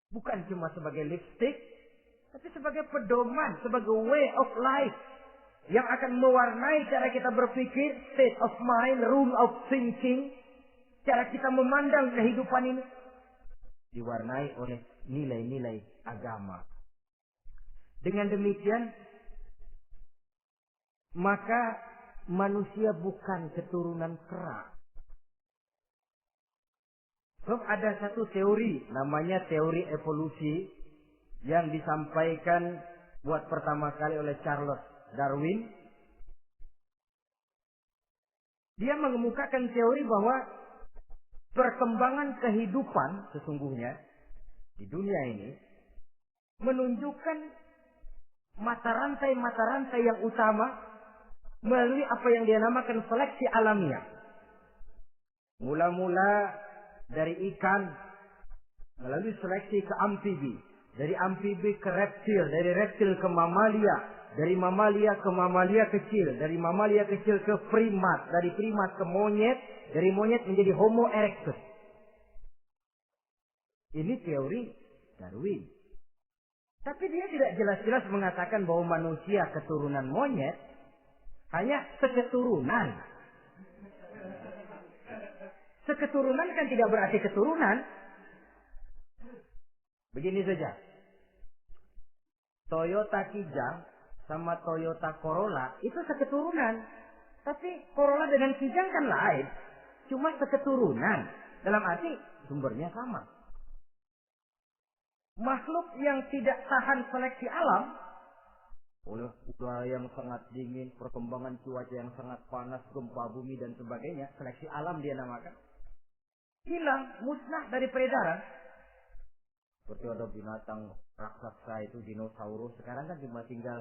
Bukan cuma sebagai lipstick, tapi sebagai pedoman, sebagai way of life yang akan mewarnai cara kita berpikir, state of mind, rule of thinking, cara kita memandang kehidupan ini diwarnai oleh nilai-nilai agama. Dengan demikian, maka manusia bukan keturunan kera. Sebab ada satu teori, namanya teori evolusi, yang disampaikan buat pertama kali oleh Charles Darwin. Dia mengemukakan teori bahwa perkembangan kehidupan sesungguhnya di dunia ini menunjukkan mata rantai yang utama melalui apa yang dia namakan seleksi alamiah. Mula-mula dari ikan melalui seleksi ke amfibi, dari amfibi ke reptil, dari reptil ke mamalia, dari mamalia ke mamalia kecil, dari mamalia kecil ke primat, dari primat ke monyet, dari monyet menjadi Homo erectus. Ini teori Darwin. Tapi dia tidak jelas-jelas mengatakan bahwa manusia keturunan monyet, hanya seketurunan. Seketurunan kan tidak berarti keturunan. Begini saja. Toyota Kijang sama Toyota Corolla itu seketurunan. Tapi Corolla dengan Kijang kan lain. Cuma seketurunan. Dalam arti sumbernya sama. Makhluk yang tidak tahan seleksi alam oleh udara yang sangat dingin, perkembangan cuaca yang sangat panas, gempa bumi dan sebagainya, seleksi alam dia namakan, hilang, musnah dari peredaran. Seperti ada binatang raksasa itu dinosaurus, sekarang kan cuma tinggal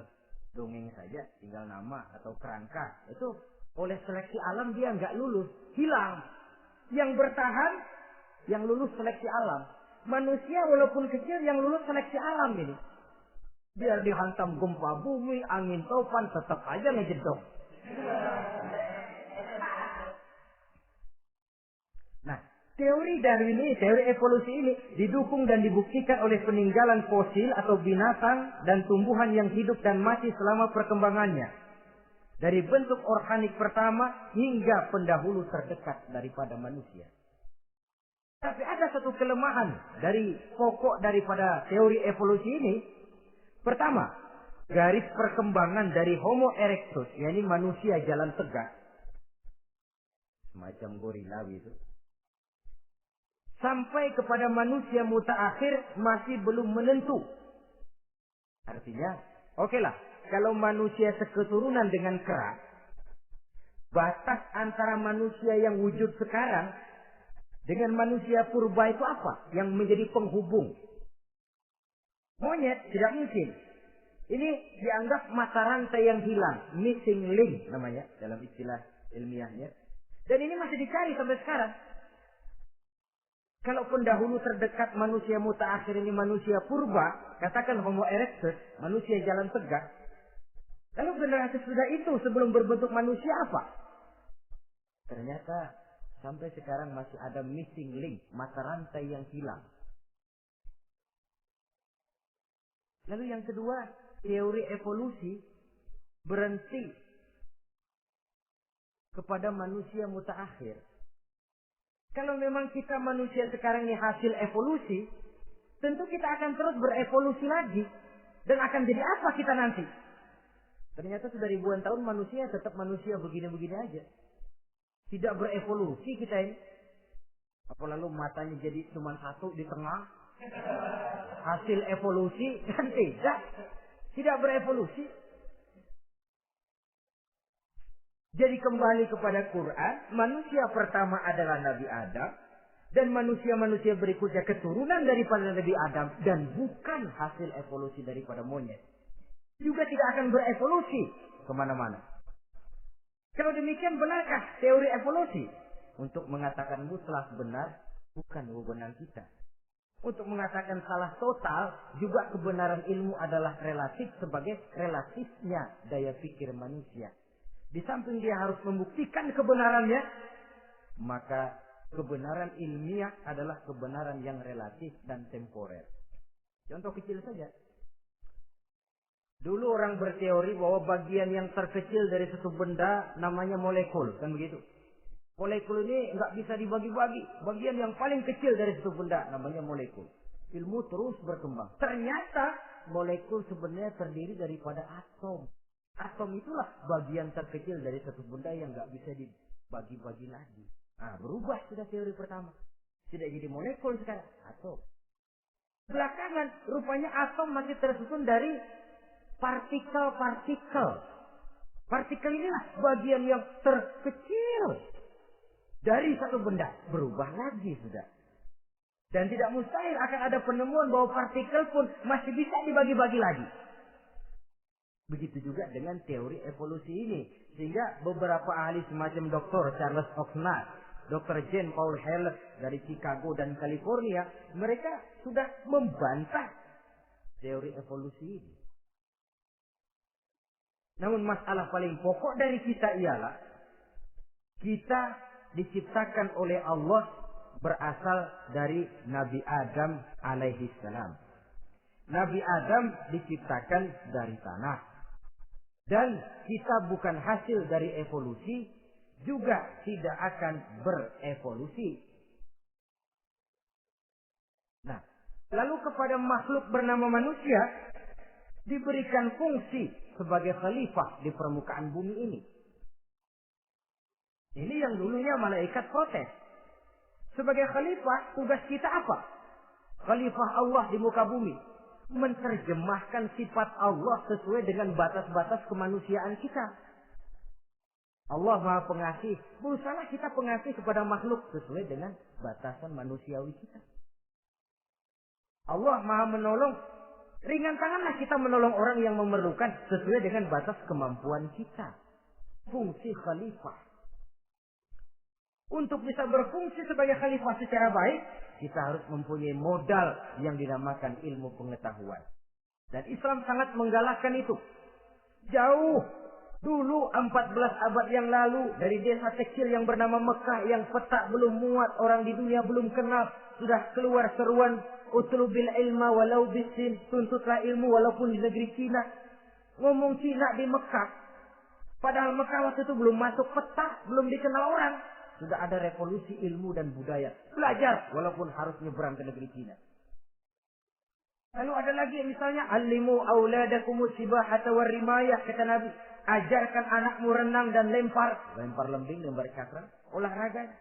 dongeng saja, tinggal nama atau kerangka. Itu oleh seleksi alam dia nggak lulus, hilang. Yang bertahan, yang lulus seleksi alam. Manusia walaupun kecil yang lulus seleksi alam ini. Biar dihantam gempa bumi, angin topan, tetap aja ngejedok. Nah, teori Darwin ini, teori evolusi ini didukung dan dibuktikan oleh peninggalan fosil atau binatang dan tumbuhan yang hidup dan mati selama perkembangannya. Dari bentuk organik pertama hingga pendahulu terdekat daripada manusia. Tapi ada satu kelemahan dari pokok daripada teori evolusi ini. Pertama, garis perkembangan dari Homo erectus, yakni manusia jalan tegak, semacam gorila itu, sampai kepada manusia mutaakhir masih belum menentu. Artinya, okelah, kalau manusia seketurunan dengan kera, batas antara manusia yang wujud sekarang dengan manusia purba itu apa? Yang menjadi penghubung. Monyet tidak mungkin. Ini dianggap mata rantai yang hilang. Missing link namanya dalam istilah ilmiahnya. Dan ini masih dicari sampai sekarang. Kalau pendahulu terdekat manusia mutaakhir ini manusia purba, katakan Homo erectus, manusia jalan tegak. Lalu generasi sudah itu sebelum berbentuk manusia apa? Ternyata sampai sekarang masih ada missing link, mata rantai yang hilang. Lalu yang kedua, teori evolusi berhenti kepada manusia mutaakhir. Kalau memang kita manusia sekarang ini hasil evolusi, tentu kita akan terus berevolusi lagi. Dan akan jadi apa kita nanti? Ternyata sudah ribuan tahun manusia tetap manusia begini-begini aja. Tidak berevolusi kita ini. Apa lalu matanya jadi cuma satu di tengah? Hasil evolusi? Kan tidak. Tidak berevolusi. Jadi kembali kepada Quran, manusia pertama adalah Nabi Adam. Dan manusia-manusia berikutnya keturunan daripada Nabi Adam. Dan bukan hasil evolusi daripada monyet. Juga tidak akan berevolusi kemana-mana. Kalau demikian benarkah teori evolusi? Untuk mengatakan mutlak benar, bukan wewenang kita. Untuk mengatakan salah total, juga kebenaran ilmu adalah relatif sebagai relatifnya daya pikir manusia. Di samping dia harus membuktikan kebenarannya, maka kebenaran ilmiah adalah kebenaran yang relatif dan temporer. Contoh kecil saja. Dulu orang berteori bahwa bagian yang terkecil dari satu benda namanya molekul, kan begitu? Molekul ini nggak bisa dibagi-bagi. Bagian yang paling kecil dari satu benda namanya molekul. Ilmu terus berkembang. Ternyata molekul sebenarnya terdiri daripada atom. Atom itulah bagian terkecil dari satu benda yang nggak bisa dibagi-bagi lagi. Nah, berubah sudah teori pertama. Tidak jadi molekul sekarang, atom. Belakangan rupanya atom masih tersusun dari partikel-partikel. Partikel inilah bagian yang terkecil dari satu benda. Berubah lagi sudah. Dan tidak mustahil akan ada penemuan bahwa partikel pun masih bisa dibagi-bagi lagi. Begitu juga dengan teori evolusi ini. Sehingga beberapa ahli semacam Dr. Charles Oxnard, Dr. Jane Paul Heller dari Chicago dan California, mereka sudah membantah teori evolusi ini. Namun masalah paling pokok dari kita ialah kita diciptakan oleh Allah berasal dari Nabi Adam alaihi salam. Nabi Adam diciptakan dari tanah. Dan kita bukan hasil dari evolusi, juga tidak akan berevolusi. Nah, lalu kepada makhluk bernama manusia diberikan fungsi sebagai khalifah di permukaan bumi ini. Ini yang dulunya malaikat protes. Sebagai khalifah, tugas kita apa? Khalifah Allah di muka bumi. Menerjemahkan sifat Allah sesuai dengan batas-batas kemanusiaan kita. Allah Maha Pengasih. Berusaha kita pengasih kepada makhluk sesuai dengan batasan manusiawi kita. Allah Maha Menolong. Ringan tanganlah kita menolong orang yang memerlukan sesuai dengan batas kemampuan kita. Fungsi khalifah. Untuk bisa berfungsi sebagai khalifah secara baik, kita harus mempunyai modal yang dinamakan ilmu pengetahuan. Dan Islam sangat menggalakkan itu. Jauh dulu 14 abad yang lalu, dari desa kecil yang bernama Mekah yang peta belum muat, orang di dunia belum kenal, sudah keluar seruan utlubil ilma walau bisin, tuntutlah ilmu walaupun di negeri Cina. Ngomong Cina di Mekah. Padahal Mekah waktu itu belum masuk peta, belum dikenal orang. Sudah ada revolusi ilmu dan budaya. Belajar walaupun harus nyebrang ke negeri Cina. Lalu ada lagi misalnya alimu auladakumus sibahata warrimayah, kata Nabi. Ajarkan anakmu renang dan lempar lembing, lempar cakram, olahraga.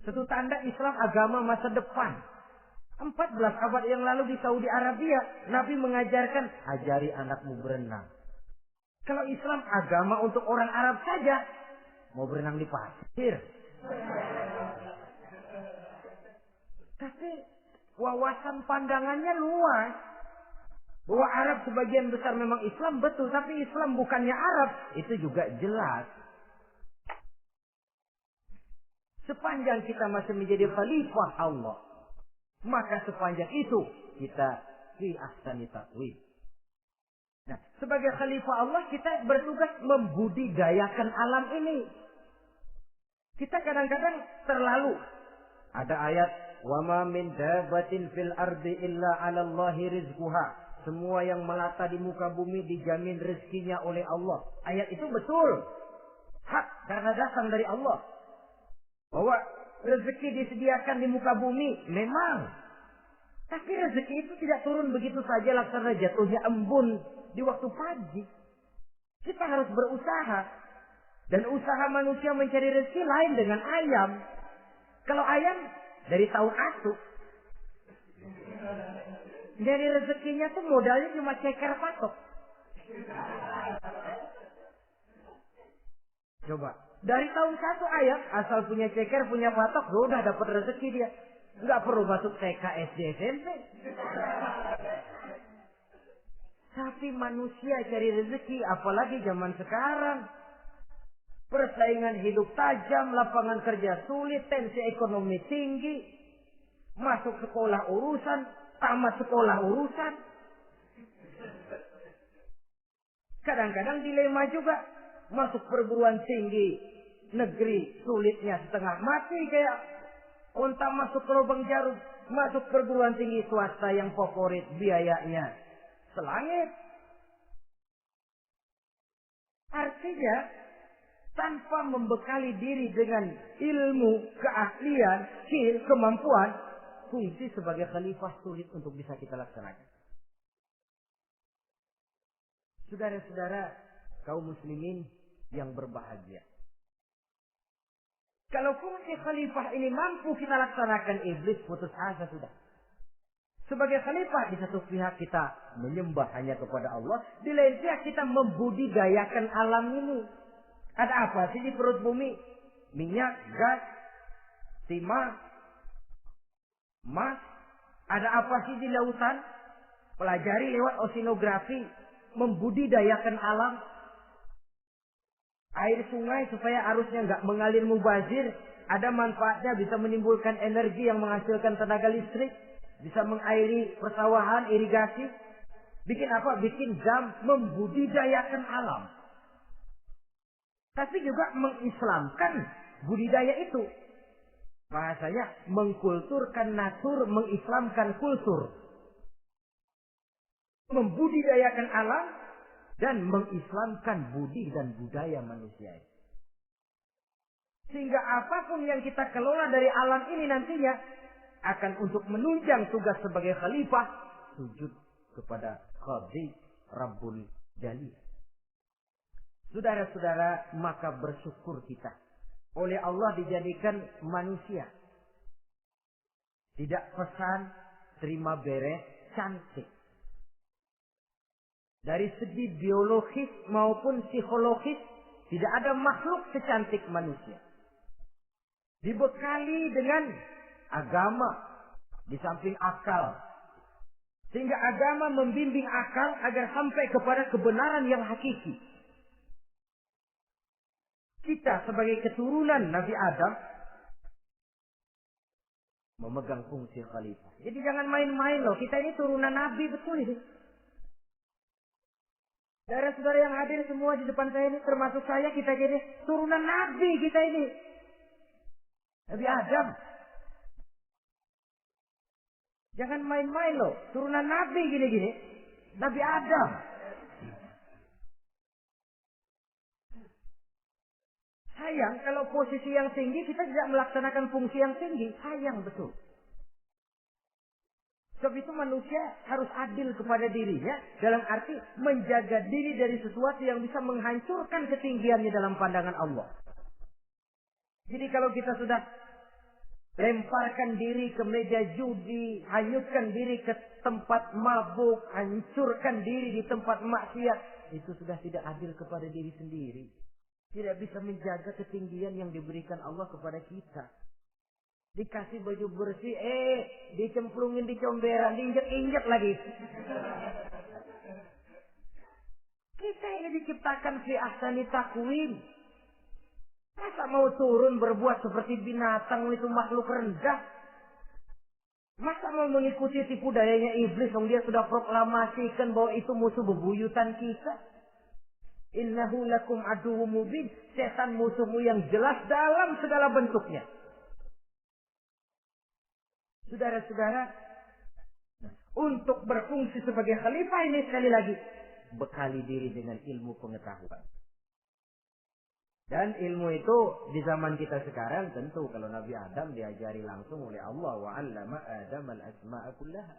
Satu tanda Islam agama masa depan. 14 abad yang lalu di Saudi Arabia, Nabi mengajarkan ajari anakmu berenang. Kalau Islam agama untuk orang Arab saja, mau berenang di pasir. Tapi wawasan pandangannya luas. Bahwa Arab sebagian besar memang Islam, betul. Tapi Islam bukannya Arab, itu juga jelas. Sepanjang kita masih menjadi khalifah Allah, maka sepanjang itu kita fi ahsani taqwim. Nah, sebagai khalifah Allah kita bertugas membudidayakan alam ini. Kita kadang-kadang terlalu. Ada ayat, wa ma min dabatin fil ardi illa 'ala Allahi rizquha. Semua yang melata di muka bumi dijamin rezekinya oleh Allah. Ayat itu betul. Hak karena datang dari Allah. Bahwa rezeki disediakan di muka bumi memang. Tapi rezeki itu tidak turun begitu saja laksana jatuhnya embun di waktu pagi. Kita harus berusaha. Dan usaha manusia mencari rezeki lain dengan ayam. Kalau ayam dari tahun asuh. Jadi rezekinya tuh modalnya cuma ceker patok. Coba. Dari tahun 1 ayam asal punya ceker, punya patok, udah dapat rezeki dia. Nggak perlu masuk TK, SD, SMP. Tapi manusia cari rezeki, apalagi zaman sekarang. Persaingan hidup tajam, lapangan kerja sulit, tensi ekonomi tinggi. Masuk sekolah urusan, tamat sekolah urusan. Kadang-kadang dilema juga. Masuk perguruan tinggi negeri sulitnya setengah mati kayak unta masuk ke lubang jarum. Masuk perguruan tinggi swasta yang favorit biayanya selangit. Artinya tanpa membekali diri dengan ilmu, keahlian, skill, kemampuan, fungsi sebagai khalifah sulit untuk bisa kita laksanakan. Saudara-saudara kaum muslimin yang berbahagia. Kalau fungsi khalifah ini mampu kita laksanakan, iblis putus asa sudah. Sebagai khalifah di satu pihak kita menyembah hanya kepada Allah, di lain pihak kita membudidayakan alam ini. Ada apa sih di perut bumi? Minyak, gas, timah, emas. Ada apa sih di lautan? Pelajari lewat oceanografi, membudidayakan alam. Air sungai supaya arusnya nggak mengalir mubazir. Ada manfaatnya, bisa menimbulkan energi yang menghasilkan tenaga listrik. Bisa mengairi persawahan, irigasi. Bikin apa? Bikin dam, membudidayakan alam. Tapi juga mengislamkan budidaya itu. Bahasanya mengkulturkan natur, mengislamkan kultur. Membudidayakan alam dan mengislamkan budi dan budaya manusia. Sehingga apapun yang kita kelola dari alam ini nantinya akan untuk menunjang tugas sebagai khalifah, sujud kepada Khadi Rabbul Jalil. Saudara-saudara, maka bersyukur kita. Oleh Allah dijadikan manusia. Tidak pesan, terima beres, cantik. Dari segi biologis maupun psikologis, tidak ada makhluk secantik manusia. Dibekali dengan agama, di samping akal. Sehingga agama membimbing akal agar sampai kepada kebenaran yang hakiki. Kita sebagai keturunan Nabi Adam memegang fungsi khalifah. Jadi jangan main-main loh. Kita ini turunan Nabi, betul ini. Saudara-saudara yang hadir semua di depan saya ini, termasuk saya, kita jadi turunan Nabi kita ini. Nabi Adam. Jangan main-main loh. Turunan Nabi gini-gini. Nabi Adam. Sayang kalau posisi yang tinggi kita tidak melaksanakan fungsi yang tinggi. Sayang betul. Sebab itu manusia harus adil kepada dirinya. Dalam arti menjaga diri dari sesuatu yang bisa menghancurkan ketinggiannya dalam pandangan Allah. Jadi kalau kita sudah lemparkan diri ke meja judi, hanyutkan diri ke tempat mabuk, hancurkan diri di tempat maksiat, itu sudah tidak adil kepada diri sendiri. Tidak bisa menjaga ketinggian yang diberikan Allah kepada kita. Dikasih baju bersih, dicemplungin di comberan, diinjek-injek lagi. Kita ini diciptakan fi ahsani taqwim. Masa mau turun berbuat seperti binatang, itu makhluk rendah? Masa mau mengikuti tipu dayanya iblis, yang dia sudah proklamasikan bahwa itu musuh bebuyutan kita? Innahu lakum aduwwum mubin. Setan musuhmu yang jelas dalam segala bentuknya. Saudara-saudara, untuk berfungsi sebagai khalifah ini sekali lagi bekali diri dengan ilmu pengetahuan. Dan ilmu itu di zaman kita sekarang tentu kalau Nabi Adam diajari langsung oleh Allah, wa 'allama Adam al-asma'a kullaha.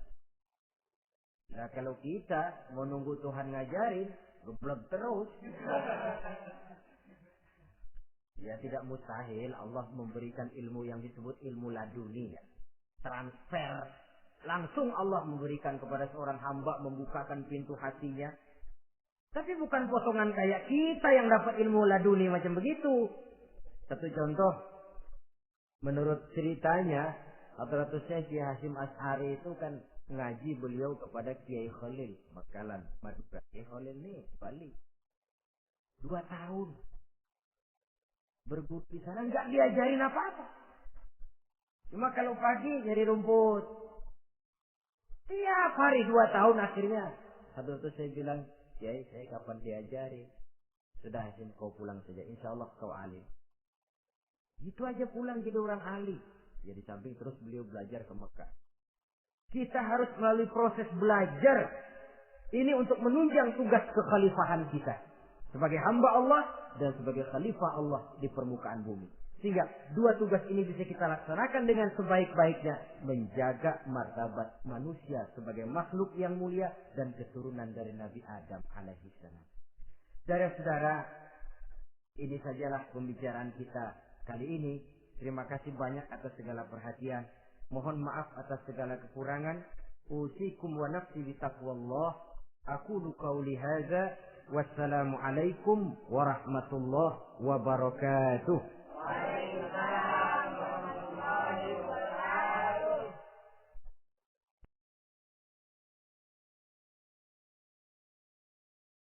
Nah kalau kita mau nunggu Tuhan ngajarin, geblek terus. Ya tidak mustahil Allah memberikan ilmu yang disebut ilmu laduni. Ya. Transfer. Langsung Allah memberikan kepada seorang hamba, membukakan pintu hatinya. Tapi bukan potongan kayak kita yang dapat ilmu laduni macam begitu. Satu contoh, menurut ceritanya, Hadratusnya Syekh Hasyim Asy'ari itu kan ngaji beliau kepada Kiai Khalil, Makalan, Madura. Kiai Khalil nih, Bali. 2 tahun. Berguru di sana nggak diajarin apa-apa. Cuma kalau pagi nyari rumput. Tiap hari 2 tahun akhirnya. Hadratus saya bilang, Kiai, saya kapan diajari? Sudah Hasyim, kau pulang saja. Insya Allah kau alim. Gitu aja pulang jadi orang alim. Jadi samping terus beliau belajar ke Mekah. Kita harus melalui proses belajar. Ini untuk menunjang tugas kekhalifahan kita. Sebagai hamba Allah dan sebagai khalifah Allah di permukaan bumi. Sehingga 2 tugas ini bisa kita laksanakan dengan sebaik-baiknya. Menjaga martabat manusia sebagai makhluk yang mulia dan keturunan dari Nabi Adam alaihissalam. Saudara-saudara, ini sajalah pembicaraan kita kali ini. Terima kasih banyak atas segala perhatian. Mohon maaf atas segala kekurangan. Usikum wa nafsi bitaqwallah. Aqulu qawli hadza. Wassalamualaikum warahmatullahi wabarakatuh.